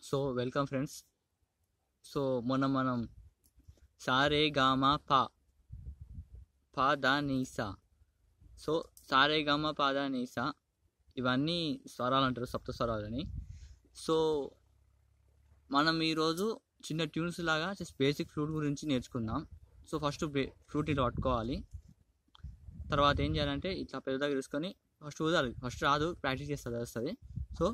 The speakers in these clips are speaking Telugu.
So welcome friends. సో మనం సారే గామా పా దా నీసా. సో సారే గామా పా దా నీసా ఇవన్నీ స్వరాలు అంటారు, సప్త స్వరాలని. సో మనం ఈరోజు చిన్న ట్యూన్స్ లాగా జస్ట్ బేసిక్ ఫ్లూట్ గురించి నేర్చుకుందాం. సో ఫస్ట్ ఫ్లూట్ ఇట్లా పట్టుకోవాలి. తర్వాత ఏం చేయాలంటే ఇట్లా పెద్దగా తీసుకొని ఫస్ట్ ఊదాలి. ఫస్ట్ రాదు, ప్రాక్టీస్ చేస్తుంది వస్తుంది. సో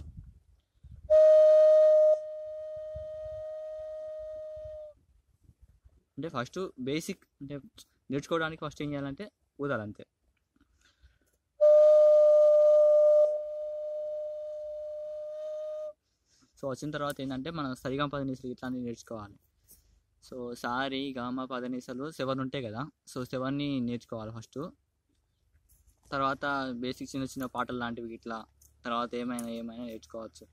అంటే ఫస్ట్ బేసిక్ అంటే నేర్చుకోవడానికి ఫస్ట్ ఏం చేయాలంటే ఊదాలి అంతే. సో వచ్చిన తర్వాత ఏంటంటే మనం సరిగా పదనీసలు ఇట్లాంటివి నేర్చుకోవాలి. సో సారీ గామ పదనీసలు 7 ఉంటాయి కదా. సో 7ని నేర్చుకోవాలి ఫస్ట్. తర్వాత బేసిక్ చిన్న చిన్న పాటలు లాంటివి ఇట్లా తర్వాత ఏమైనా నేర్చుకోవచ్చు.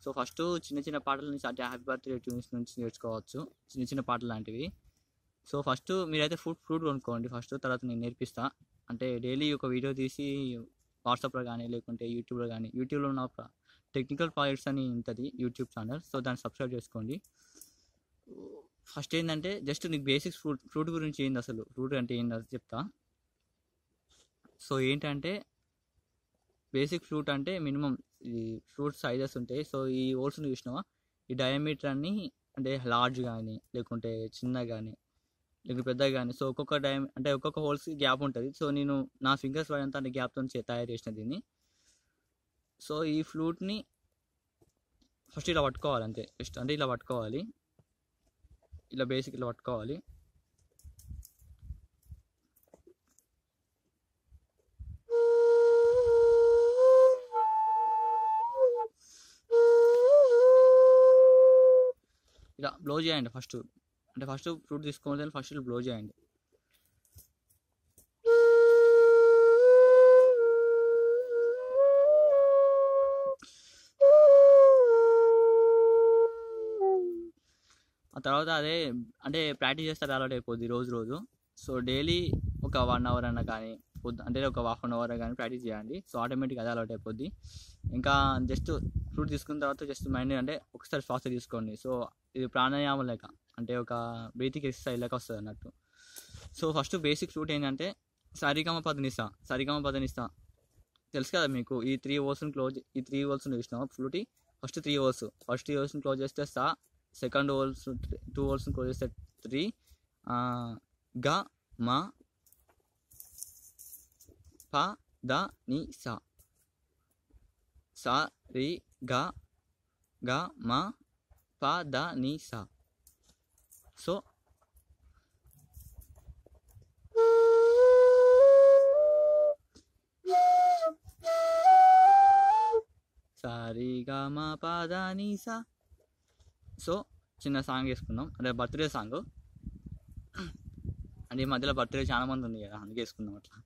సో ఫస్ట్ చిన్న చిన్న పాటల నుంచి అంటే హ్యాపీ బర్త్డే ట్యూన్స్ నుంచి నేర్చుకోవచ్చు, చిన్న చిన్న పాటలు లాంటివి. సో ఫస్ట్ మీరైతే ఫ్లూట్ కొనుక్కోండి ఫస్ట్, తర్వాత నేను నేర్పిస్తా. అంటే డైలీ ఒక వీడియో తీసి వాట్సాప్లో కానీ లేకుంటే యూట్యూబ్లో కానీ, యూట్యూబ్లో ఉన్న టెక్నికల్ ప్రాజెక్ట్స్ అని ఉంటుంది యూట్యూబ్ ఛానల్. సో దాన్ని సబ్స్క్రైబ్ చేసుకోండి. ఫస్ట్ ఏంటంటే జస్ట్ నీకు బేసిక్స్ ఫ్లూట్ గురించి ఏంది, అసలు ఫ్లూట్ అంటే ఏంది అది చెప్తా. సో ఏంటంటే బేసిక్ ఫ్లూట్ అంటే మినిమం ఈ ఫ్లూట్ సైజెస్ ఉంటాయి. సో ఈ హోల్స్ని చూసినావా, ఈ డయామీటర్ అన్ని అంటే లార్జ్ కానీ లేకుంటే చిన్న కానీ లేకుంటే పెద్దగా కానీ. సో ఒక్కొక్క హోల్స్కి గ్యాప్ ఉంటుంది. సో నేను నా ఫింగర్స్ పడేంత అంటే గ్యాప్తో తయారు చేసిన దీన్ని. సో ఈ ఫ్లూట్ని ఫస్ట్ ఇలా పట్టుకోవాలి అంతే. జస్ట్ అంటే ఇలా పట్టుకోవాలి, ఇలా బేసిక్ ఇలా పట్టుకోవాలి. ఇలా బ్లో చేయండి ఫస్ట్. అంటే ఫస్ట్ ఫ్లూట్ తీసుకోవాలి, ఫస్ట్ బ్లో చేయండి. ఆ తర్వాత అదే అంటే ప్రాక్టీస్ చేస్తారు అలవాటు అయిపోద్ది రోజు. సో డైలీ ఒక 1 అవర్ అన్న కానీ అంటే ఒక ½ అవర్ కానీ ప్రాక్టీస్ చేయండి. సో ఆటోమేటిక్గా అదే అలవాటు అయిపోద్ది. ఇంకా జస్ట్ ఫ్లూట్ తీసుకున్న తర్వాత జస్ట్ మైండ్ అంటే ఒకసారి శ్వాస తీసుకోండి. సో ఇది ప్రాణాయామం లేక అంటే ఒక బ్రీతింగ్ ఎక్సర్సైజ్ లేక వస్తుంది అన్నట్టు. సో ఫస్ట్ బేసిక్ ఫ్లూట్ ఏంటంటే సరిగమ పదనిస్తా తెలుసు కదా మీకు. ఈ 3 హోల్స్ని చూసినాం ఫ్లూట్. ఫస్ట్ 3 హోల్స్ని క్లోజ్ చేస్తే సా, సెకండ్ 2 హోల్స్ని క్లోజ్ చేస్తే 3, గ మ ప ద ని సా, సా రి గ మ ప ద ని సా. సో సారీ గా మా పద ని సా. సో చిన్న సాంగ్ వేసుకుందాం, అంటే బర్త్డే సాంగ్. అంటే ఈ మధ్యలో బర్త్డే చాలా మంది ఉంది కదా, అందుకే వేసుకుందాం అట్లా.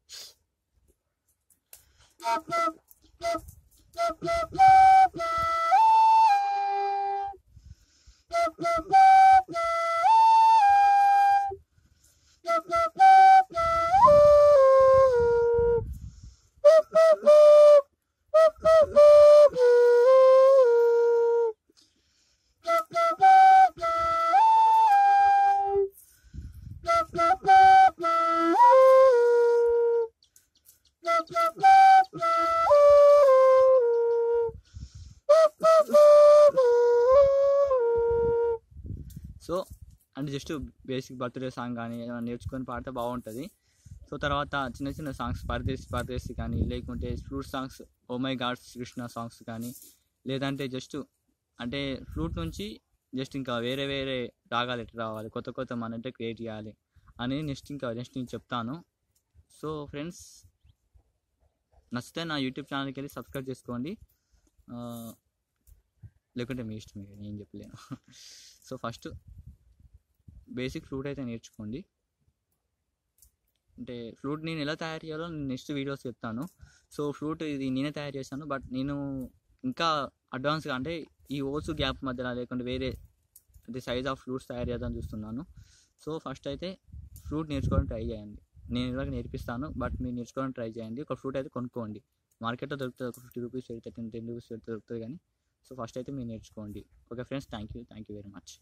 సో అంటే జస్ట్ బేసిక్ బర్త్డే సాంగ్ కానీ ఏమైనా నేర్చుకొని పాడితే బాగుంటుంది. సో తర్వాత చిన్న చిన్న సాంగ్స్ పరదేశి కానీ లేకుంటే flute songs, oh my god Krishna songs కానీ, లేదంటే జస్ట్ అంటే ఫ్లూట్ నుంచి జస్ట్ ఇంకా వేరే రాగాలు ఎట్లా రావాలి, కొత్త మన అంటే క్రియేట్ చేయాలి అని నెక్స్ట్ నేను చెప్తాను. సో ఫ్రెండ్స్ నచ్చితే నా యూట్యూబ్ ఛానల్కి వెళ్ళి సబ్స్క్రైబ్ చేసుకోండి, లేకుంటే మీ ఇష్టం, నేను చెప్పలేను. సో ఫస్ట్ బేసిక్ ఫ్లూట్ అయితే నేర్చుకోండి. అంటే ఫ్లూట్ నేను ఎలా తయారు చేయాలో నెక్స్ట్ వీడియోస్ చెప్తాను. సో ఫ్లూట్ ఇది నేనే తయారు చేశాను, బట్ నేను ఇంకా అడ్వాన్స్గా అంటే ఈ హోల్స్ గ్యాప్ మధ్యలో లేకుంటే వేరే అంటే సైజ్ ఆఫ్ ఫ్లూట్స్ తయారు చేద్దామని చూస్తున్నాను. సో ఫస్ట్ అయితే ఫ్లూట్ నేర్చుకోవడానికి ట్రై చేయండి. నేను ఇలాగ నేర్పిస్తాను, బట్ మీరు నేర్చుకోవడానికి ట్రై చేయండి. ఒక ఫ్లూట్ అయితే కొనుక్కోండి, మార్కెట్లో దొరుకుతుంది. ఒక 50 రూపీస్ పెడితే 10 రూపీస్ పెడితే దొరుకుతుంది. కానీ సో ఫస్ట్ అయితే మీరు నేర్చుకోండి. Okay friends, thank you very much.